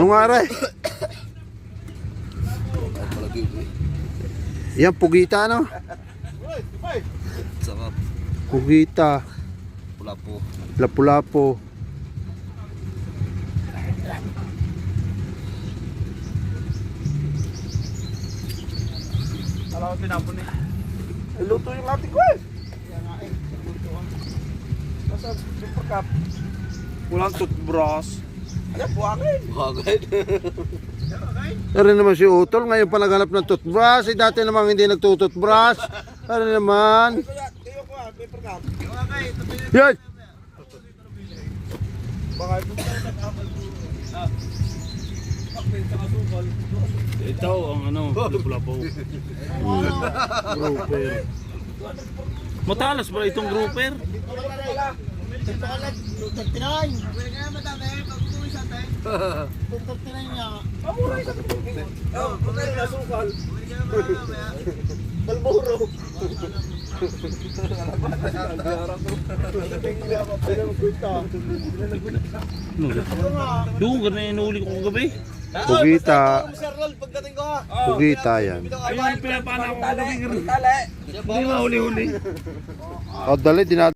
Ano nga rin? Yan, pugita no? Sarap. Pugita. Pula-po. Lapu-lapu. Alam mo pinapon eh. Luto yung ating ko eh. Nasa super cup. Walang toothbrush. Ayan, buhangin. Buhangin. Pero naman si Utol, ngayon pa naghanap ng toothbrush. Dati namang hindi nagtutoothbrush. Pero naman. Kayo ko ah, paper cup. Yan! Baka ito sa kapal po. Pakpil sa kasukal. Ito ang ano, lapu-lapu. Grouper. Matalas ba itong grouper? Doon ka na inuuli ko kagabi. Pugita. Pugita yan. Ayun, pinapana ko kagabi. Hindi mahuli-huli. O dali, dinadala.